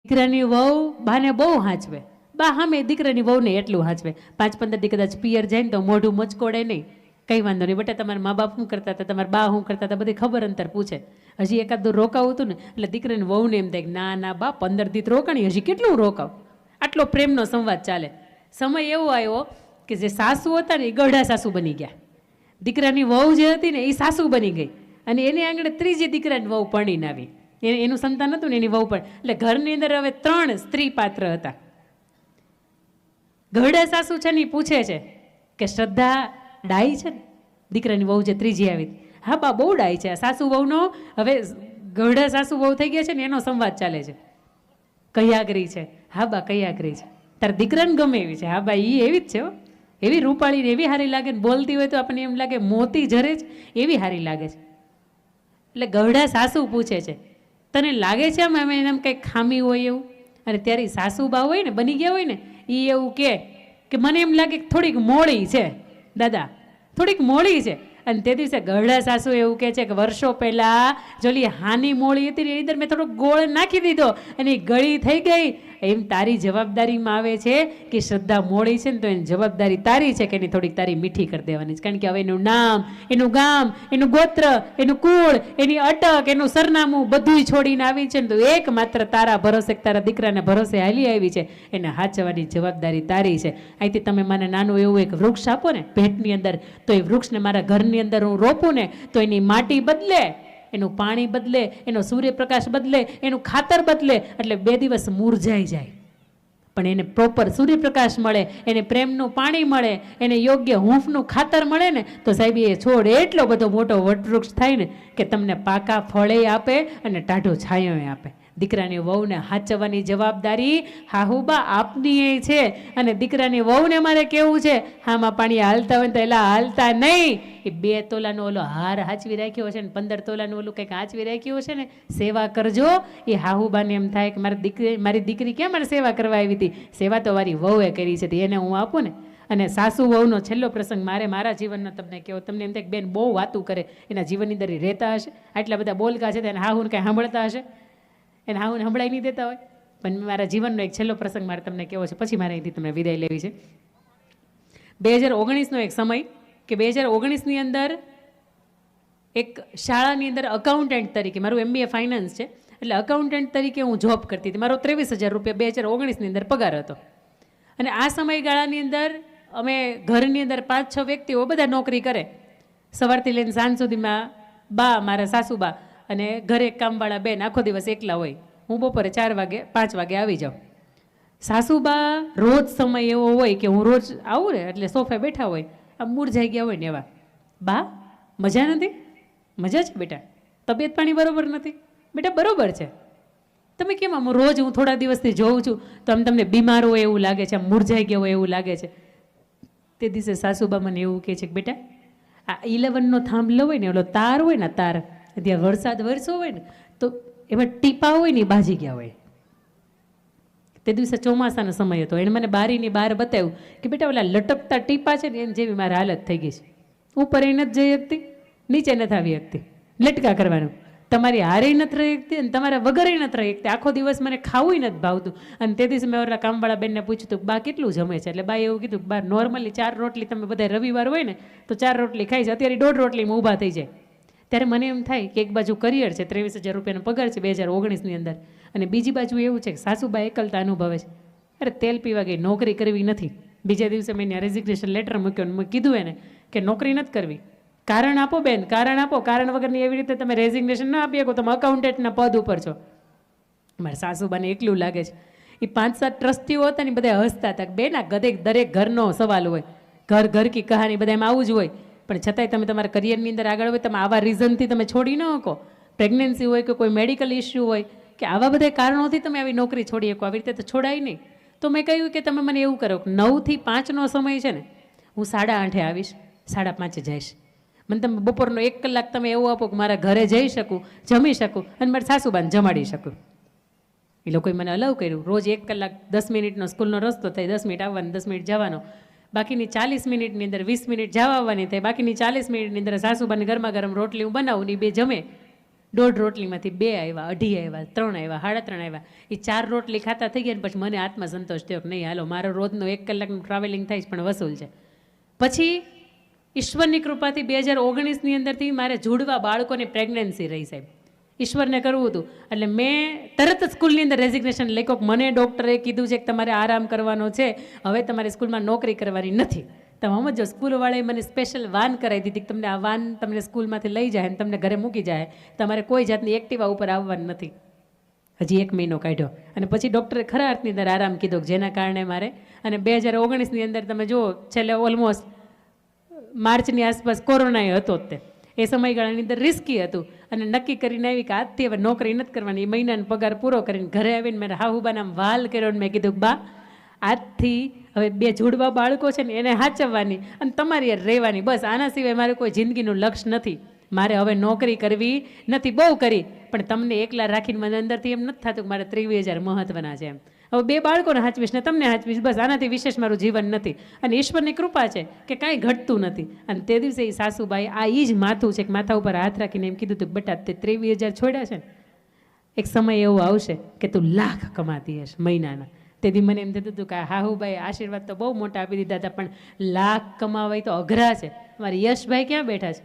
દીકરાની વહુ બાને બહુ હાંચવે, બા સામે દીકરાની વહુને એટલું હાંચવે. 5-15 દી કદાચ પિયર જાય ને તો મોઢું મચકોડે નહીં, કંઈ વાંધો નહીં બેટા, તમારા મા બાપ શું કરતા હતા, તમારા બા શું કરતા હતા, બધી ખબર અંતર પૂછે. હજી એકાદું રોકાવું હતું ને એટલે દીકરાની વહુને એમ થાય કે ના ના બા 15 દી રોકાણી, હજી કેટલું રોકાવ. આટલો પ્રેમનો સંવાદ ચાલે. સમય એવો આવ્યો કે જે સાસુ હતા ને એ ગઢા સાસુ બની ગયા. દીકરાની વહુ જે હતી ને એ સાસુ બની ગઈ અને એની આંગણે ત્રીજી દીકરાની વહુ પરણીને આવી. એનું સંતાન હતું ને એની વહુ પણ. એટલે ઘરની અંદર હવે 3 સ્ત્રી પાત્ર હતા. ગઢા સાસુ છે ને એ પૂછે છે કે શ્રદ્ધા ડાઈ છે ને, દીકરાની વહુ જે ત્રીજી આવી. હા બા બહુ ડાઈ છે. સાસુ વહુનો હવે ગઢા સાસુ વહુ થઈ ગયા છે ને એનો સંવાદ ચાલે છે. કઈ આગરી છે? હા બા કઈ આગરી છે? તાર દીકરાને ગમે એવી છે? હા બા એ એવી જ છે હો, એવી રૂપાળી ને એવી હારી લાગે ને, બોલતી હોય તો આપણને એમ લાગે મોતી જરે જ એવી હારી લાગે છે. એટલે ગઢા સાસુ પૂછે છે તને લાગે છે આમ એમ કંઈક ખામી હોય એવું? અને ત્યારે સાસુબા હોય ને બની ગયા હોય ને એ એવું કે મને એમ લાગે થોડીક મોડી છે દાદા, થોડીક મોડી છે. અને તે દિવસે ગઢા સાસુ એવું કહે છે કે વર્ષો પહેલાં જોલી હાની મોળી હતી એની અંદર મેં થોડો ગોળ નાખી દીધો અને એ ગળી થઈ ગઈ. એમ તારી જવાબદારીમાં આવે છે કે શ્રદ્ધા મોળી છે ને તો એની જવાબદારી તારી છે કે એની થોડીક તારી મીઠી કરી દેવાની છે. કારણ કે હવે એનું નામ, એનું ગામ, એનું ગોત્ર, એનું કુળ, એની અટક, એનું સરનામું બધું છોડીને આવી છે ને તો એકમાત્ર તારા ભરોસે, તારા દીકરાના ભરોસે હાલી આવી છે, એને હાચવાની જવાબદારી તારી છે. અહીંથી તમે મને નાનું એવું એક વૃક્ષ આપો ને ભેટની અંદર, તો એ વૃક્ષને મારા ઘરની અંદર હું રોપું ને તો એની માટી બદલે, એનું પાણી બદલે, એનો સૂર્યપ્રકાશ બદલે, એનું ખાતર બદલે, એટલે 2 દિવસ મુરઝાઈ જાય પણ એને પ્રોપર સૂર્યપ્રકાશ મળે, એને પ્રેમનું પાણી મળે, એને યોગ્ય હૂંફનું ખાતર મળે ને તો સાહેબ એ છોડ એટલો બધો મોટો વટવૃક્ષ થાય ને કે તમને પાકા ફળે આપે અને ટાઢો છાંયો આપે. દીકરાની વહુને હાચવવાની જવાબદારી હાહુબા આપની છે. અને દીકરાની વહુને મારે કેવું છે, હામાં પાણી હાલતા હોય તો એલા હાલતા નહીં. એ 2 તોલાનો ઓલો હાર હાચવી રાખ્યો છે ને 15 તોલાનું ઓલું કંઈક હાચવી રાખ્યું છે ને, સેવા કરજો. એ હાહુબાને એમ થાય કે મારી દીકરી ક્યાં મારે સેવા કરવા આવી હતી, સેવા તો મારી વહુએ કરી છે એને હું આપું ને. અને સાસુ વહુનો છેલ્લો પ્રસંગ મારા જીવનનો તમને કહો. તમને એમ થાય કે બેન બહુ વાતું કરે, એના જીવનની અંદર રહેતા હશે, આટલા બધા બોલકા છે એને હાહુને કંઈ સાંભળતા હશે, એને હાહુને સંભળાઈ નહીં દેતા હોય. પણ મારા જીવનનો એક છેલ્લો પ્રસંગ મારે તમને કહેવો છે, પછી મારે અહીંથી તમને વિદાય લેવી છે. 2019નો એક સમય કે 2019ની અંદર એક શાળાની અંદર અકાઉન્ટન્ટ તરીકે, મારું MBA ફાઇનાન્સ છે એટલે અકાઉન્ટન્ટ તરીકે હું જોબ કરતી હતી. મારો 23,000 રૂપિયા 2019ની અંદર પગાર હતો. અને આ સમયગાળાની અંદર અમે ઘરની અંદર 5-6 વ્યક્તિઓ બધા નોકરી કરે, સવારથી લઈને સાંજ સુધીમાં. બા મારા સાસુબા અને ઘરે કામવાળા બેન આખો દિવસ એકલા હોય. હું બપોરે 4 વાગે 5 વાગે આવી જાઉં. સાસુબા રોજ સમય એવો હોય કે હું રોજ આવું ને એટલે સોફે બેઠા હોય, આમ મૂરઝાઈ ગયા હોય ને એવા. બા મજા નથી? મજા છે બેટા? તબિયત પાણી બરોબર નથી? બેટા બરોબર છે. તમે કેમ આમ રોજ હું થોડા દિવસથી જોઉં છું તો આમ તમને બીમાર હોય એવું લાગે છે, આમ મૂરઝાઈ ગયા હોય એવું લાગે છે. તે દિવસે સાસુબા મને એવું કહે છે કે બેટા આ 11નો થાંભલો હોય ને, ઓલો તાર હોય ને, તાર ત્યાં વરસાદ વરસો હોય ને તો એમાં ટીપા હોય ને એ બાજી ગયા હોય. તે દિવસે ચોમાસાનો સમય હતો. એણે મને બારીની બહાર બતાવ્યું કે બેટા ઓલા લટકતા ટીપા છે ને એની જેવી મારી હાલત થઈ ગઈ છે. ઉપર એ નથી જઈ શકતી, નીચે નથી આવી શકતી, લટકા કરવાનું. તમારી હારે નથી રહી શકતી અને તમારા વગરે નથી રહી શકતી. આખો દિવસ મને ખાવું નથી ભાવતું. અને તે દિવસે મેં ઓલા કામવાળા બેનને પૂછ્યું હતું બા કેટલું જમે છે? એટલે બા એવું કીધું બા નોર્મલી 4 રોટલી તમે બધા રવિવાર હોય ને તો 4 રોટલી ખાઈ છે, અત્યારે 1.5 રોટલીમાં ઊભા થઈ જાય. ત્યારે મને એમ થાય કે એક બાજુ કરિયર છે, 23,000 રૂપિયાનો પગાર છે 2019ની અંદર, અને બીજી બાજુ એવું છે કે સાસુબા એકલતા અનુભવે છે. અરે તેલ પીવા ગઈ, નોકરી કરવી નથી. બીજા દિવસે મેં રેઝિગ્નેશન લેટર મૂક્યો અને મેં કીધું એને કે નોકરી નથી કરવી, કારણ આપો બેન, કારણ આપો. કારણ વગરની એવી રીતે તમે રેઝિગ્નેશન ના આપી શકો, તમે અકાઉન્ટન્ટના પદ ઉપર છો. મારા સાસુબાને એકલું લાગે છે. એ 5-7 ટ્રસ્ટીઓ હતા ને બધા હસતા હતા. બેન આ દરેક ઘરનો સવાલ હોય, ઘર કી કહાની બધા એમાં આવું જ હોય. પણ છતાંય તમે તમારા કરિયરની અંદર આગળ હોય, તમે આવા રીઝનથી તમે છોડી ન શકો. પ્રેગ્નન્સી હોય કે કોઈ મેડિકલ ઇસ્યુ હોય કે આવા બધા કારણોથી તમે આવી નોકરી છોડી શકો. આવી રીતે તો છોડાય નહીં. તો મેં કહ્યું કે તમે મને એવું કરો, 9 થી 5નો સમય છે ને હું 8:30 આવીશ, 5:30 જઈશ. મને તમે બપોરનો 1 કલાક તમે એવું આપો કે મારા ઘરે જઈ શકું, જમી શકું અને મારા સાસુબાને જમાડી શકું. એ લોકોએ મને અલાઉ કર્યું. રોજ 1 કલાક 10 મિનિટનો સ્કૂલનો રસ્તો થાય, 10 મિનિટ આવવાનો, 10 મિનિટ જવાનો. બાકીની 40 મિનિટની અંદર 20 મિનિટ જવા આવવાની થાય. બાકીની 40 મિનિટની અંદર સાસુબાને ગરમા ગરમ રોટલી હું બનાવું ને 2 જમે. 1.5 રોટલીમાંથી 2 આવ્યા, 2.5 આવ્યા, 3 આવ્યા, 3.5 આવ્યા. એ 4 રોટલી ખાતા થઈ ગયા ને પછી મને આત્મસંતોષ થયો કે નહીં હાલો મારો રોજનો 1 કલાકનું ટ્રાવેલિંગ થાય છે પણ વસૂલ છે. પછી ઈશ્વરની કૃપાથી 2019ની અંદરથી મારે જોડવા બાળકોની પ્રેગ્નન્સી રહી સાહેબ. ઈશ્વરને કરવું હતું એટલે મેં તરત જ સ્કૂલની અંદર રેઝિગ્નેશન લખ્યું. મને ડૉક્ટરે કીધું છે કે તમારે આરામ કરવાનો છે, હવે તમારે સ્કૂલમાં નોકરી કરવાની નથી. તમે સમજો, સ્કૂલવાળાએ મને સ્પેશિયલ વાન કરાવી દીધી કે તમને આ વાન તમને સ્કૂલમાંથી લઈ જાય અને તમને ઘરે મૂકી જાય, તમારે કોઈ જાતની એક્ટિવા ઉપર આવવાનું નથી. હજી 1 મહિનો કાઢ્યો અને પછી ડૉક્ટરે ખરા અર્થની અંદર આરામ કીધો, જેના કારણે મારે અને 2019ની અંદર તમે જુઓ છેલ્લે ઓલમોસ્ટ માર્ચની આસપાસ કોરોનાએ હતો જ તે. એ સમયગાળાની અંદર રિસ્કી હતું અને નક્કી કરીને આવી કે આજથી હવે નોકરી નથી કરવાની. એ મહિનાનો પગાર પૂરો કરીને ઘરે આવીને મેં હાહુબાના વાલ કર્યો અને મેં કીધું બા આજથી હવે 2 જોડવા બાળકો છે ને એને હાચવવાની અને તમારી યાર રહેવાની, બસ આના સિવાય મારે કોઈ જિંદગીનું લક્ષ્ય નથી. મારે હવે નોકરી કરવી નથી, બહુ કરી પણ તમને એકલા રાખીને મને અંદરથી એમ નથી થતું કે મારે 23,000 મહત્વના છે એમ. હવે 2 બાળકોને હાચવીશ ને તમને હાચવીશ, બસ આનાથી વિશેષ મારું જીવન નથી. અને ઈશ્વરની કૃપા છે કે કાંઈ ઘટતું નથી. અને તે દિવસે એ સાસુબાઈ આ એ જ માથું છે કે માથા ઉપર હાથ રાખીને એમ કીધું હતું બેટા તે 23,000 છોડ્યા છે ને, એક સમય એવો આવશે કે તું લાખ કમાતી હશ મહિનાના. તેથી મને એમ થતું હતું કે હાહુભાઈ આશીર્વાદ તો બહુ મોટા આપી દીધા હતા પણ લાખ કમાવાય તો અઘરા છે. મારા યશભાઈ ક્યાં બેઠા છે?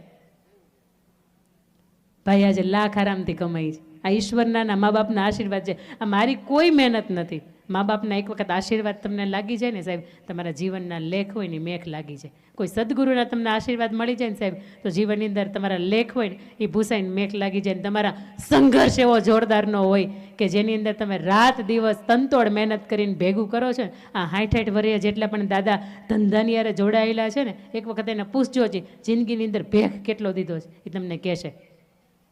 ભાઈ આજે લાખ આરામથી કમાઈ છે. આ ઈશ્વરના મા બાપના આશીર્વાદ છે. આ મારી કોઈ મહેનત નથી. મા બાપના એક વખત આશીર્વાદ તમને લાગી જાય ને સાહેબ, તમારા જીવનના લેખ હોય ને મેખ લાગી જાય. કોઈ સદગુરુના તમને આશીર્વાદ મળી જાય ને સાહેબ, તો જીવનની અંદર તમારા લેખ હોય ને એ ભૂસાઈને મેખ લાગી જાય. ને તમારા સંઘર્ષ એવો જોરદારનો હોય કે જેની અંદર તમે રાત દિવસ તનતોડ મહેનત કરીને ભેગું કરો છો. આ 60 વર્ષે જેટલા પણ દાદા ધંધાની યારે જોડાયેલા છે ને, એક વખત એને પૂછજો છે જિંદગીની અંદર ભેગ કેટલો દીધો છે, એ તમને કહેશે.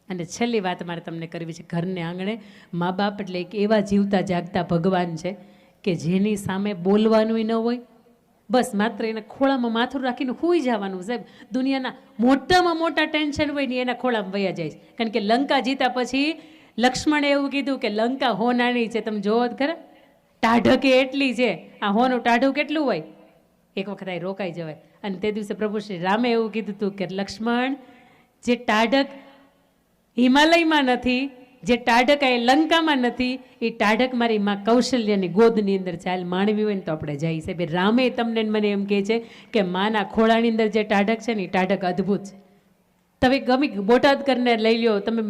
અને છેલ્લી વાત મારે તમને કરવી છે, ઘરને આંગણે મા બાપ એટલે એક એવા જીવતા જાગતા ભગવાન છે કે જેની સામે બોલવાનું ન હોય, બસ માત્ર એના ખોળામાં માથું રાખીને સૂઈ જવાનું. સાહેબ દુનિયાના મોટામાં મોટા ટેન્શન હોય ને એના ખોળામાં વયા જાય. કારણ કે લંકા જીતા પછી લક્ષ્મણે એવું કીધું કે લંકા હોનાની છે, તમે જોવો જ ખરા, ટાઢકે એટલી છે. આ હોનું ટાઢું કેટલું હોય, એક વખત આ રોકાઈ જવાય. અને તે દિવસે પ્રભુ શ્રી રામે એવું કીધું હતું કે લક્ષ્મણ, જે ટાઢક હિમાલયમાં નથી, જે ટાઢક એ લંકામાં નથી, એ ટાઢક મારી માં કૌશલ્યની ગોદની અંદર ચાલ માણવી હોય ને તો આપણે જઈએ. સાહેબ રામે તમને મને એમ કહે છે કે માના ખોળાની અંદર જે ટાઢક છે ને એ ટાઢક અદ્ભુત છે. તમે ગમી બોટાદકરને લઈ લ્યો, તમે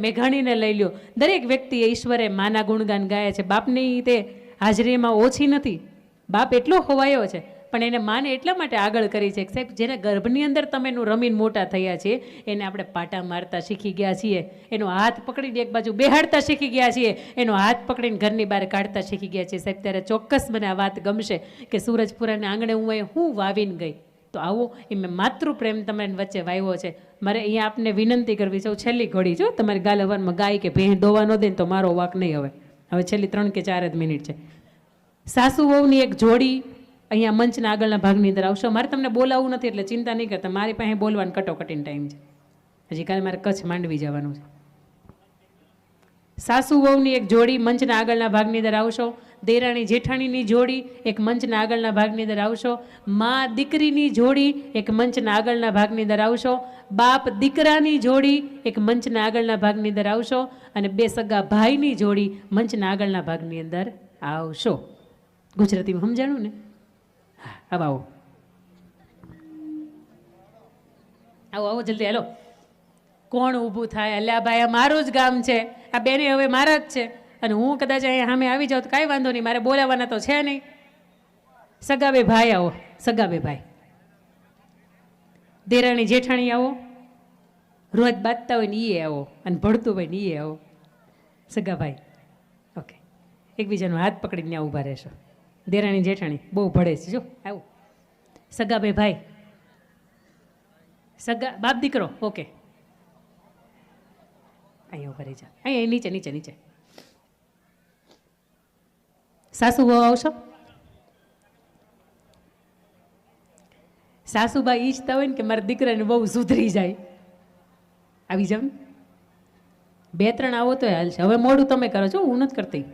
મેઘાણીને લઈ લ્યો, દરેક વ્યક્તિએ ઈશ્વરે માના ગુણગાન ગાયા છે. બાપની તે હાજરીમાં ઓછી નથી. બાપ એટલો ખોવાયો છે પણ એને માને એટલા માટે આગળ કરી છે સાહેબ, જેના ગર્ભની અંદર તમે એનું રમીને મોટા થયા છીએ એને આપણે પાટા મારતા શીખી ગયા છીએ, એનો હાથ પકડીને એક બાજુ બેહાડતા શીખી ગયા છીએ, એનો હાથ પકડીને ઘરની બહાર કાઢતા શીખી ગયા છીએ. સાહેબ ત્યારે ચોક્કસ મને આ વાત ગમશે કે સૂરજપુરાના આંગણે હું વાવીને ગઈ તો આવો એ મેં માતૃપ્રેમ તમારી વચ્ચે વાવ્યો છે. મારે અહીંયા આપને વિનંતી કરવી છે, છેલ્લી ઘડી જો તમારી ગાલ હવારમાં ગાય કે ભેં દોવા ન દે ને તો મારો વાક નહીં. હવે છેલ્લી 3 કે 4 જ મિનિટ છે. સાસુ વહુની એક જોડી અહીંયા મંચના આગળના ભાગની અંદર આવશો. મારે તમને બોલાવવું નથી એટલે ચિંતા નહીં કરતા, મારી પાસે બોલવાનો કટોકટીનો ટાઈમ છે. હજી કાલે મારે કચ્છ માંડવી જવાનું છે. સાસુ વહુની એક જોડી મંચના આગળના ભાગની અંદર આવશો. દેરાણી જેઠાણીની જોડી એક મંચના આગળના ભાગની અંદર આવશો. મા દીકરીની જોડી એક મંચના આગળના ભાગની અંદર આવશો. બાપ દીકરાની જોડી એક મંચના આગળના ભાગની અંદર આવશો. અને 2 સગા ભાઈની જોડી મંચના આગળના ભાગની અંદર આવશો. ગુજરાતીમાં સમજાણું ને? આવો આવો આવો આવો જલ્દી હાલો. કોણ ઊભું થાય? અલ્યા ભાઈ આ મારું જ ગામ છે, આ બેને હવે મારા જ છે અને હું કદાચ અહીંયા સામે આવી જાઉં તો કાંઈ વાંધો નહીં, મારે બોલાવવાના તો છે નહીં. સગા 2 ભાઈ આવો, સગા 2 ભાઈ. દેરાણી જેઠાણી આવો, રોજ બાંધતા હોય ને એ આવો અને ભળતું હોય ને એ આવો. સગા ભાઈ ઓકે, એકબીજાનો હાથ પકડીને ત્યાં ઊભા રહેશો. દેરાણી જેઠાણી બહુ ભળે છે જો, આવું. સગા 2 ભાઈ, સગા બાપ દીકરો ઓકે, અહીંયા ઊભા રહી જા, અહીંયા નીચે નીચે નીચે. સાસુ વહુ આવશો. સાસુબા ઈચ્છતા હોય ને કે મારા દીકરાને બહુ સુધરી જાય, આવી જાવ ને. 2-3 આવો તો હાલ છે. હવે મોડું તમે કરો છો, હું નથી કરતી.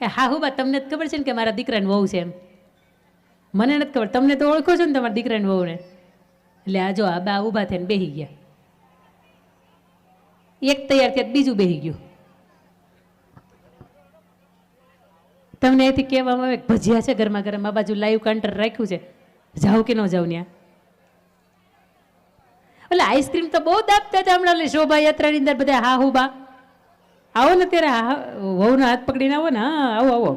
હા બા તમને ખબર છે ને કે મારા દીકરાને વહુ છે એમ? મને નથી ખબર, તમને તો ઓળખો છો ને તમારા દીકરાને વહુને. એટલે આ જો આ બા ઊભા થઈને બેસી ગયા, એક તૈયાર થયા બીજું બેસી ગયું. તમને અહીંથી કહેવામાં આવે કે ભજીયા છે ગરમા ગરમ, આ બાજુ લાઈવ કાઉન્ટર રાખ્યું છે, જાવ કે ન જાવ ત્યાં? એટલે આઈસ્ક્રીમ તો બહુ દાબતા હતા હમણાં, એટલે શોભાયાત્રાની અંદર બધા હા હું બા આવો ને ત્યારે હા વહુનો હાથ પકડીને આવો ને, હા આવો આવો.